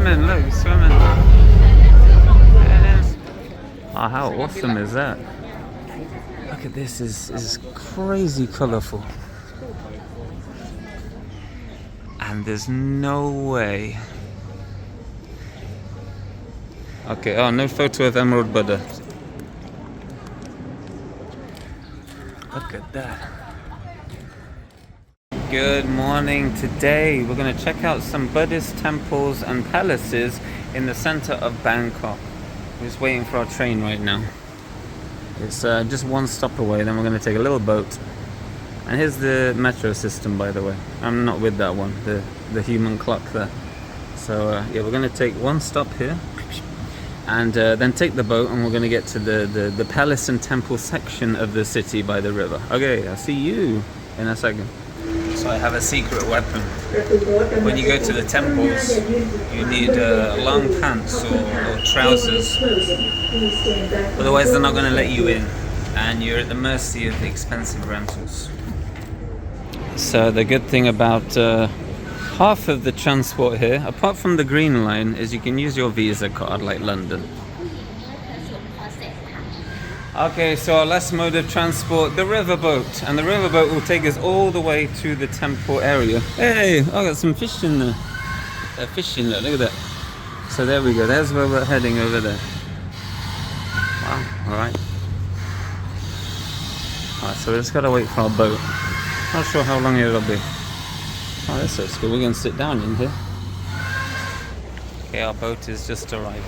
swimming, look, he's swimming. Oh, how awesome is that? Look at this, is crazy colorful. And there's no way. Okay, oh, no photo of Emerald Buddha. Look at that. Good morning. Today we're going to check out some Buddhist temples and palaces in the center of Bangkok. We're just waiting for our train right now. It's just one stop away, then we're going to take a little boat. And here's the metro system, by the way. I'm not with that one, the human clock there. So yeah, we're going to take one stop here and then take the boat, and we're going to get to the palace and temple section of the city by the river. Okay, I'll see you in a second. So I have a secret weapon. When you go to the temples, you need long pants or trousers. Otherwise they're not going to let you in, and you're at the mercy of the expensive rentals. So the good thing about half of the transport here, apart from the green line, is you can use your Visa card like London. Okay, so our last mode of transport, the riverboat. And the riverboat will take us all the way to the temple area. Hey, I got some fish in there. Fish in there, look at that. So there we go, there's where we're heading over there. Wow, alright. Alright, so we just gotta wait for our boat. Not sure how long it'll be. Oh, that's so cool. We're gonna sit down in here. Okay, our boat is just arrived.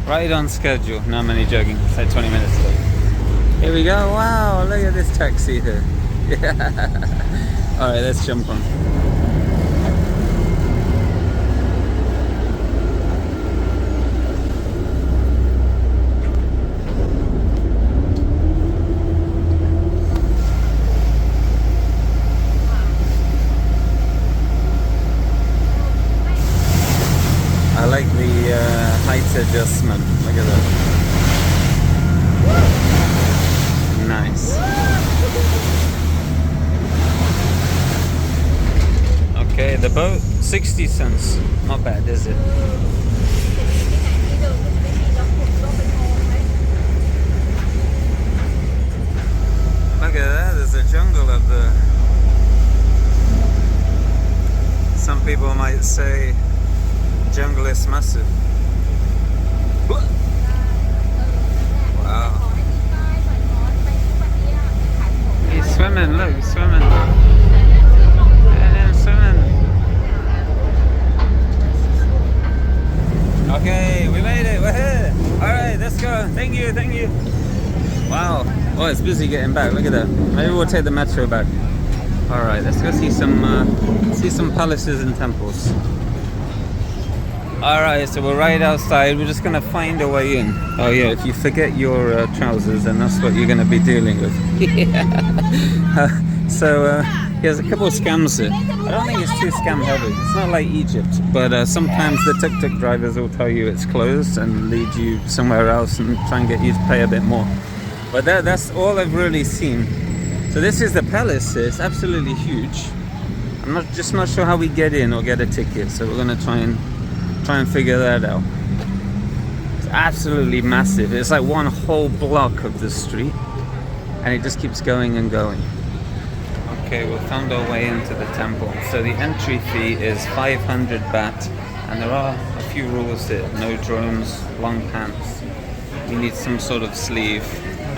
Right on schedule. No, I'm only joking. It's like 20 minutes late. Here we go. Wow, look at this taxi here. Yeah. Alright, let's jump on. I like the height adjustment. Look at that. Nice. Okay, the boat, 60 cents. Not bad, is it? Look at that, there's a jungle up there. Some people might say jungle is massive. Wow. He's swimming, look, he's swimming. Yeah, he's swimming. Okay, we made it, we're here. Alright, let's go. Thank you, thank you. Wow. Oh, it's busy getting back, look at that. Maybe we'll take the metro back. Alright, let's go see some palaces and temples. Alright, so we're right outside. We're just going to find a way in. Oh yeah, if you forget your trousers, then that's what you're going to be dealing with. So there's a couple of scams here. I don't think it's too scam heavy. It's not like Egypt. But sometimes the tuk-tuk drivers will tell you it's closed and lead you somewhere else and try and get you to pay a bit more. But that's all I've really seen. So this is the palace here. It's absolutely huge. I'm just not sure how we get in or get a ticket. So we're going to try and figure that out. It's absolutely massive. It's like one whole block of the street, and it just keeps going and going. Okay, we found our way into the temple. So the entry fee is 500 baht, and there are a few rules here. No drones, long pants, you need some sort of sleeve,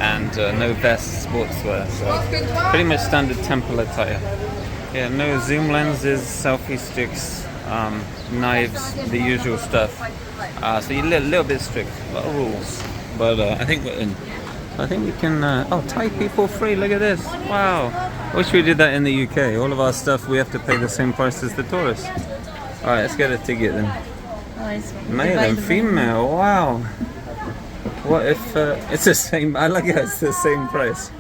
and no vest, sportswear. So pretty much standard temple attire. Yeah, no zoom lenses, selfie sticks, knives, the usual stuff. So you're a little bit strict, a lot of rules. But I think we're in. I think we can, oh, Thai people free, look at this. Wow. I wish we did that in the UK. All of our stuff, we have to pay the same price as the tourists. Alright, let's get a ticket then. Male and female, wow. What if it's the same, I like it, it's the same price.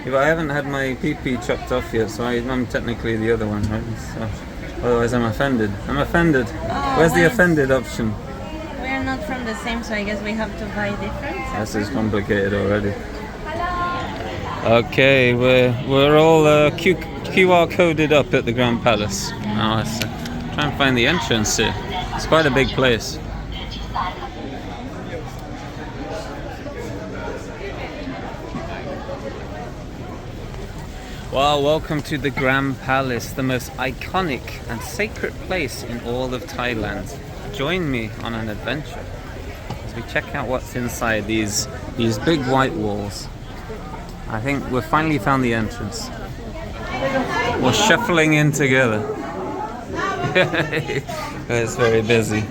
Yeah, but I haven't had my pee-pee chopped off yet, so I'm technically the other one, right? So, otherwise I'm offended. I'm offended. Oh, where's the offended option? We're not from the same, so I guess we have to buy different. This is complicated already. Okay, we're all QR coded up at the Grand Palace. Oh, Try and find the entrance here. It's quite a big place. Well, welcome to the Grand Palace, the most iconic and sacred place in all of Thailand. Join me on an adventure as we check out what's inside these big white walls. I think we've finally found the entrance. We're shuffling in together. It's very busy.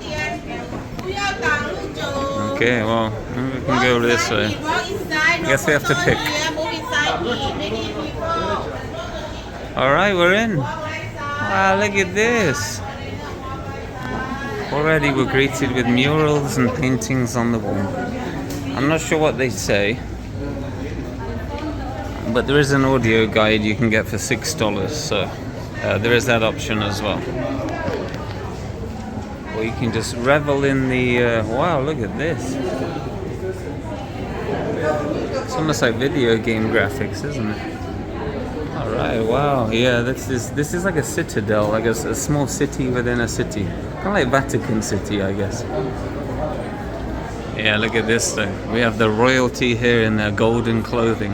Okay, well, we can go this way. I guess we have to pick. Alright, we're in. Wow, look at this. Already we're greeted with murals and paintings on the wall. I'm not sure what they say, but there is an audio guide you can get for $6, so there is that option as well. Or you can just revel in the... wow, look at this. It's almost like video game graphics, isn't it? Alright, wow, yeah, this is like a citadel, like a small city within a city. Kind of like Vatican City, I guess. Yeah, look at this thing. We have the royalty here in their golden clothing.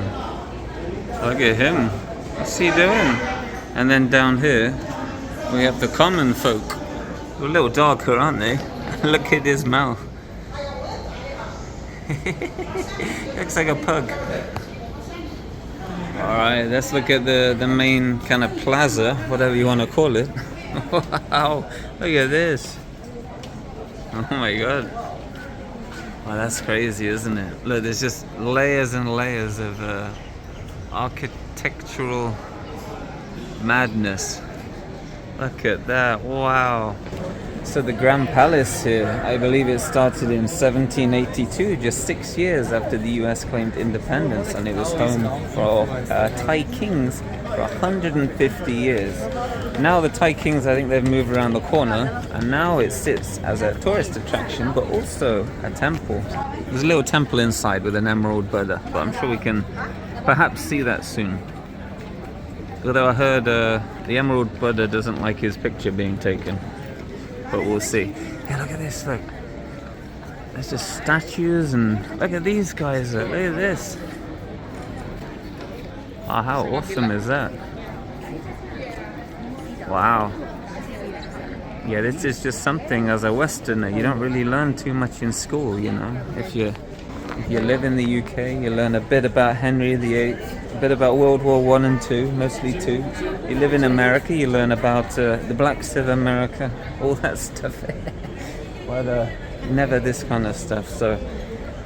Look at him. What's he doing? And then down here, we have the common folk. They're a little darker, aren't they? Look at his mouth. Looks like a pug. Alright, let's look at the main kind of plaza, whatever you want to call it. Wow, look at this. Oh my god. Wow, that's crazy, isn't it? Look, there's just layers and layers of architectural madness. Look at that, wow. So the Grand Palace here, I believe it started in 1782, just 6 years after the US claimed independence, and it was home for Thai kings for 150 years. Now the Thai kings, I think they've moved around the corner, and now it sits as a tourist attraction, but also a temple. There's a little temple inside with an emerald Buddha, but I'm sure we can perhaps see that soon. Although I heard the emerald Buddha doesn't like his picture being taken. But we'll see. Yeah, look at this, look. There's just statues, and look at these guys, look at this. Oh, how awesome is that? Wow. Yeah, this is just something as a Westerner you don't really learn too much in school, you know. If you live in the UK, you learn a bit about Henry VIII, a bit about World War I and II, mostly II. You live in America, you learn about the blacks of America, all that stuff. But never this kind of stuff. So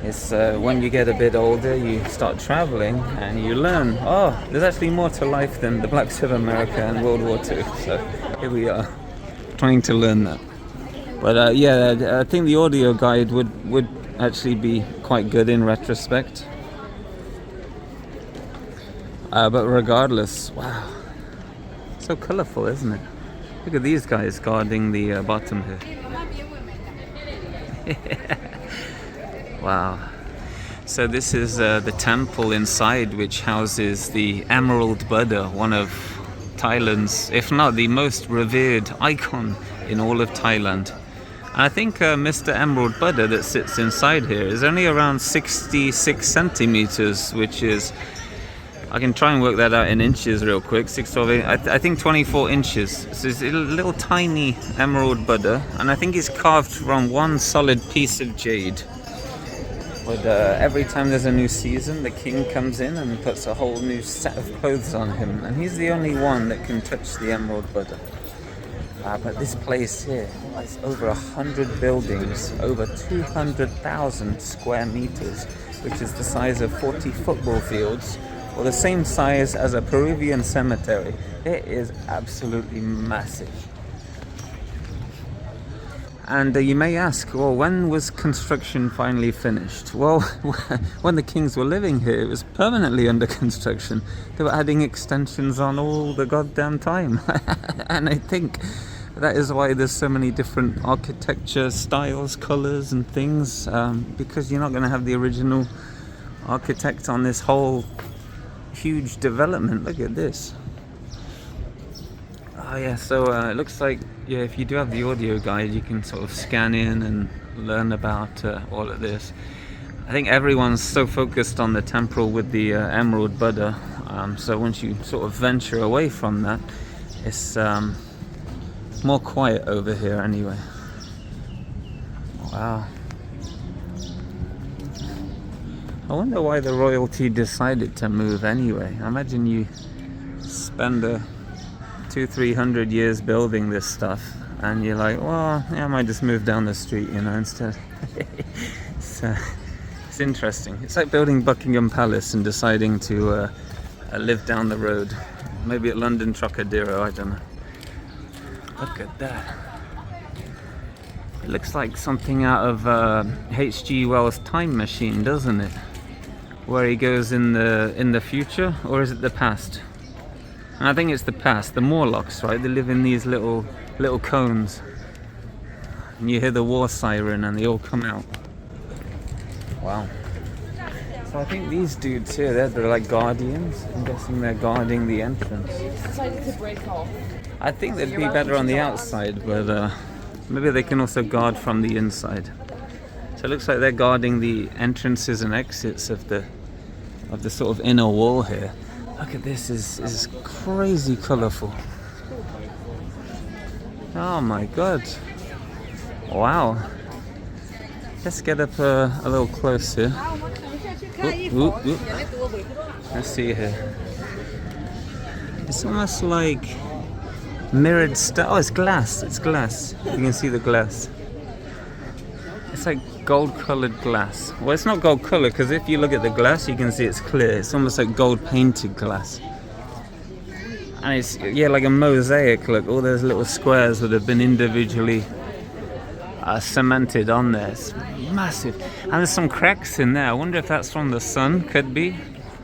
it's when you get a bit older, you start traveling and you learn, oh, there's actually more to life than the blacks of America and World War II. So here we are, trying to learn that. But yeah, I think the audio guide would actually be quite good in retrospect. But regardless, wow, so colourful, isn't it? Look at these guys guarding the bottom here. Wow. So this is the temple inside, which houses the Emerald Buddha, one of Thailand's, if not the most revered icon in all of Thailand. And I think Mr. Emerald Buddha that sits inside here is only around 66 centimeters, which is, I can try and work that out in inches real quick. 6, 12, 8, I think 24 inches. So it's a little tiny Emerald Buddha, and I think he's carved from one solid piece of jade. But every time there's a new season, the king comes in and puts a whole new set of clothes on him, and he's the only one that can touch the Emerald Buddha. But this place here has over 100 buildings, over 200,000 square meters, which is the size of 40 football fields, or the same size as a Peruvian cemetery. It is absolutely massive. And you may ask, well, when was construction finally finished? Well, when the kings were living here, it was permanently under construction. They were adding extensions on all the goddamn time. And I think that is why there's so many different architecture styles, colors and things, because you're not going to have the original architect on this whole huge development. Look at this. Oh yeah, so it looks like, yeah, if you do have the audio guide, you can sort of scan in and learn about all of this. I think everyone's so focused on the temple with the Emerald Buddha, so once you sort of venture away from that, it's more quiet over here anyway. Wow. I wonder why the royalty decided to move anyway. I imagine you spend 200-300 years building this stuff and you're like, well, yeah, I might just move down the street, you know, instead. It's interesting. It's like building Buckingham Palace and deciding to live down the road. Maybe at London Trocadero, I don't know. Look at that. It looks like something out of H.G. Wells' Time Machine, doesn't it? Where he goes in the future, or is it the past? And I think it's the past. The Morlocks, right? They live in these little cones, and you hear the war siren, and they all come out. Wow. So I think these dudes here, they're like guardians. I'm guessing they're guarding the entrance. Decided to break off. I think they'd be better on the outside, but maybe they can also guard from the inside. So it looks like they're guarding the entrances and exits of the sort of inner wall here. Look at this, is crazy colourful. Oh my god. Wow. Let's get up a little close here. Oop. Let's see here. It's almost like mirrored stuff. Oh, it's glass. It's glass. You can see the glass. It's like gold-colored glass. Well, it's not gold-colored because if you look at the glass, you can see it's clear. It's almost like gold-painted glass. And it's, yeah, like a mosaic. Look, all those little squares that have been individually cemented on there. It's massive. And there's some cracks in there. I wonder if that's from the sun. Could be.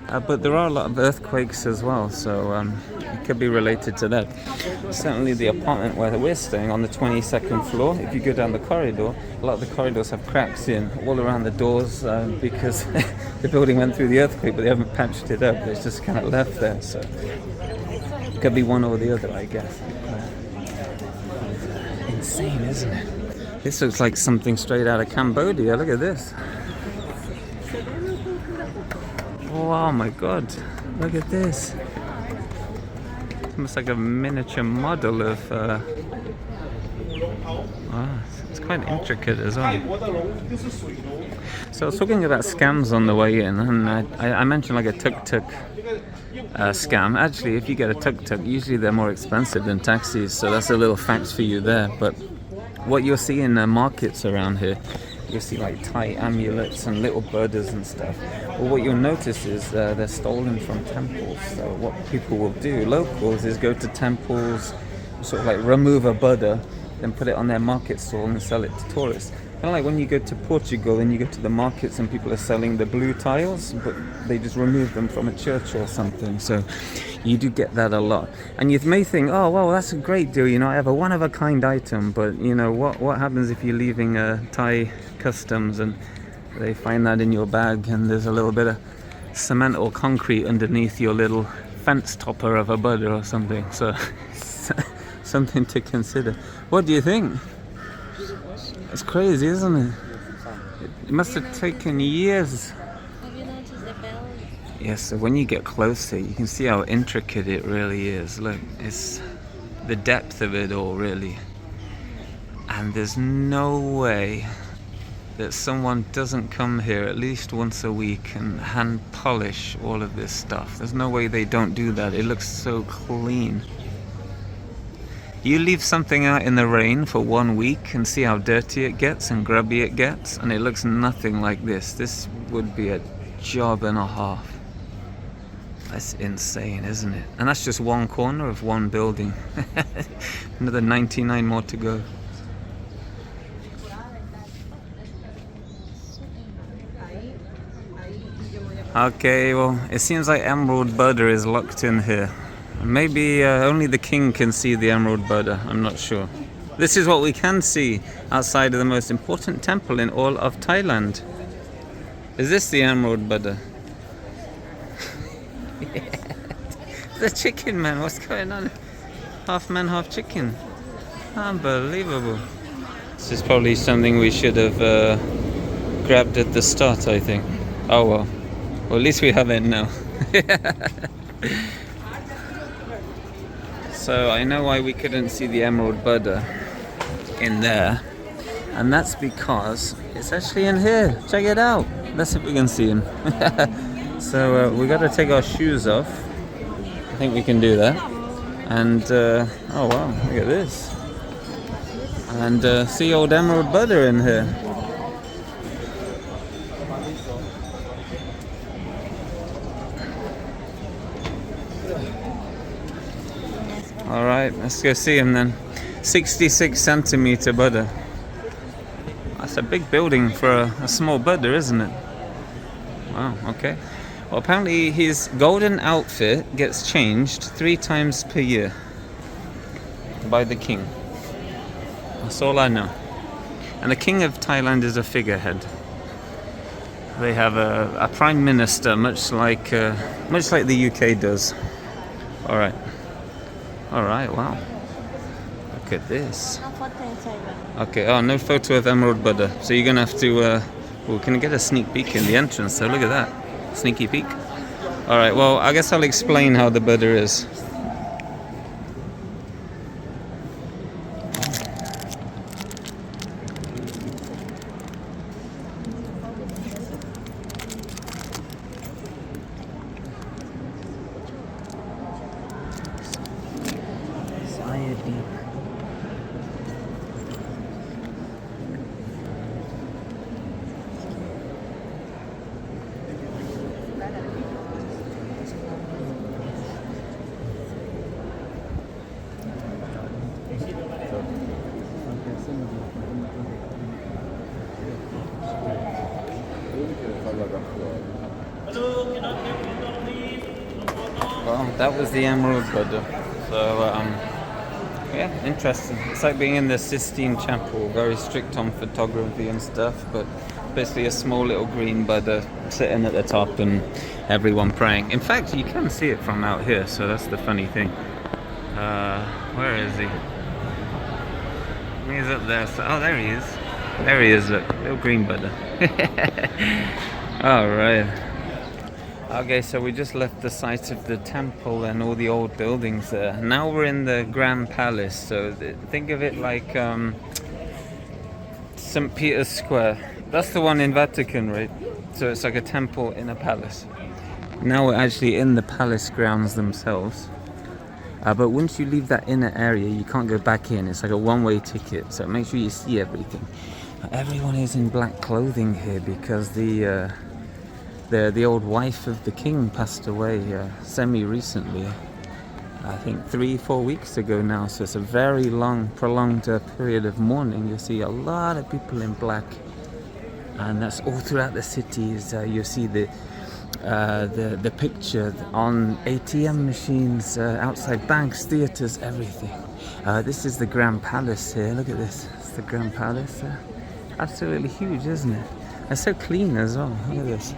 But there are a lot of earthquakes as well, so it could be related to that. Certainly the apartment where we're staying on the 22nd floor, if you go down the corridor, a lot of the corridors have cracks in all around the doors because the building went through the earthquake, but they haven't patched it up. It's just kind of left there, so it could be one or the other, I guess. Insane, isn't it? This looks like something straight out of Cambodia. Look at this. Oh my god, look at this. It's almost like a miniature model of it's quite intricate as well. So I was talking about scams on the way in, and I mentioned like a tuk-tuk scam. Actually, if you get a tuk-tuk, usually they're more expensive than taxis, so that's a little fact for you there. But what you'll see in markets around here, you'll see like Thai amulets and little Buddhas and stuff. Well, what you'll notice is they're stolen from temples. So what people will do, locals, is go to temples, sort of like remove a Buddha, then put it on their market stall and sell it to tourists. Kind of like when you go to Portugal and you go to the markets and people are selling the blue tiles, but they just remove them from a church or something. So you do get that a lot. And you may think, oh, well, that's a great deal. You know, I have a one-of-a-kind item. But, you know, what happens if you're leaving Thai customs and they find that in your bag and there's a little bit of cement or concrete underneath your little fence topper of a Buddha or something. So something to consider. What do you think? It's crazy, isn't it? It must have taken years. Have you noticed the bell? Yes, so when you get closer, you can see how intricate it really is. Look, it's the depth of it all, really. And there's no way that someone doesn't come here at least once a week and hand polish all of this stuff. There's no way they don't do that. It looks so clean. You leave something out in the rain for 1 week and see how dirty it gets and grubby it gets, and it looks nothing like this. This would be a job and a half. That's insane, isn't it? And that's just one corner of one building. Another 99 more to go. Okay, well, it seems like Emerald Buddha is locked in here. Maybe only the king can see the Emerald Buddha, I'm not sure. This is what we can see outside of the most important temple in all of Thailand. Is this the Emerald Buddha? The chicken man, what's going on? half man, half chicken. Unbelievable. This is probably something we should have grabbed at the start, I think. Oh well. Well, at least we have it now. So I know why we couldn't see the emerald Buddha in there, and that's because it's actually in here. Check it out. Let's see if we can see him. So we got to take our shoes off. I think we can do that. And oh wow, look at this. And see old emerald Buddha in here. Alright, let's go see him then. 66 centimeter Buddha. That's a big building for a small Buddha, isn't it? Wow, okay. Well, apparently his golden outfit gets changed 3 times per year by the king. That's all I know. And the king of Thailand is a figurehead. They have a prime minister, much like the UK does. All right. All right. Wow. Look at this. Okay. Oh, no photo of Emerald Buddha. So you're gonna have to. Well, can I get a sneak peek in the entrance? So look at that. Sneaky peek. All right. Well, I guess I'll explain how the Buddha is. Well, that was the Emerald Buddha. So, yeah, interesting. It's like being in the Sistine Chapel, very strict on photography and stuff, but basically a small little green Buddha sitting at the top and everyone praying. In fact, you can see it from out here, so that's the funny thing. Where is he? He's up there. So, oh, there he is. There he is, look. Little green Buddha. Alright. Okay, so we just left the site of the temple and all the old buildings there. Now we're in the Grand Palace, so think of it like St. Peter's Square. That's the one in Vatican, right? So it's like a temple in a palace. Now we're actually in the palace grounds themselves. But once you leave that inner area, you can't go back in. It's like a one-way ticket, so make sure you see everything. Everyone is in black clothing here because the old wife of the king passed away semi-recently. I think 3-4 weeks ago now, so it's a very long, prolonged period of mourning. You'll see a lot of people in black, and that's all throughout the cities. You'll see the picture on ATM machines, outside banks, theatres, everything. This is the Grand Palace here. Look at this. It's the Grand Palace. Absolutely huge, isn't it? It's so clean as well. Look at this.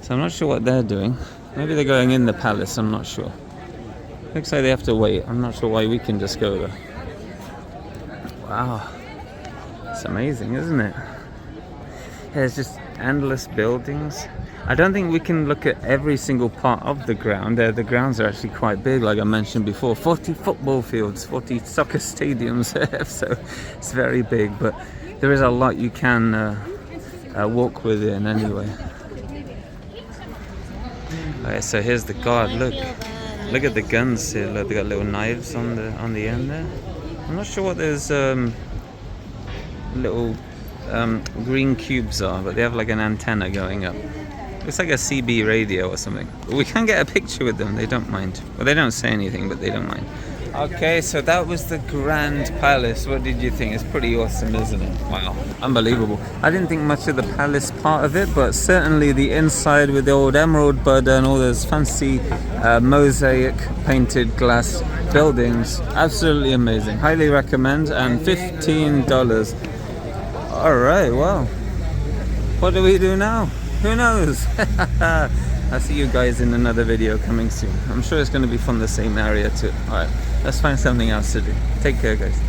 So I'm not sure what they're doing. Maybe they're going in the palace, I'm not sure. Looks like they have to wait. I'm not sure why we can just go there. Wow. It's amazing, isn't it? There's just endless buildings. I don't think we can look at every single part of the ground. The grounds are actually quite big, like I mentioned before. 40 football fields, 40 soccer stadiums. So it's very big, but there is a lot you can walk within anyway. Okay, so here's the guard. Look at the guns here. Look, they got little knives on the end there. I'm not sure what those little green cubes are, but they have like an antenna going up. Looks like a CB radio or something. But we can get a picture with them. They don't mind. Well, they don't say anything, but they don't mind. Okay, so that was the Grand Palace. What did you think? It's pretty awesome, isn't it? Wow, unbelievable. I didn't think much of the palace part of it, but certainly the inside with the old Emerald Buddha and all those fancy mosaic painted glass buildings. Absolutely amazing. Highly recommend. And $15. All right, well, what do we do now? Who knows? I'll see you guys in another video coming soon. I'm sure it's going to be from the same area too. All right. Let's find something else to do. Take care, guys.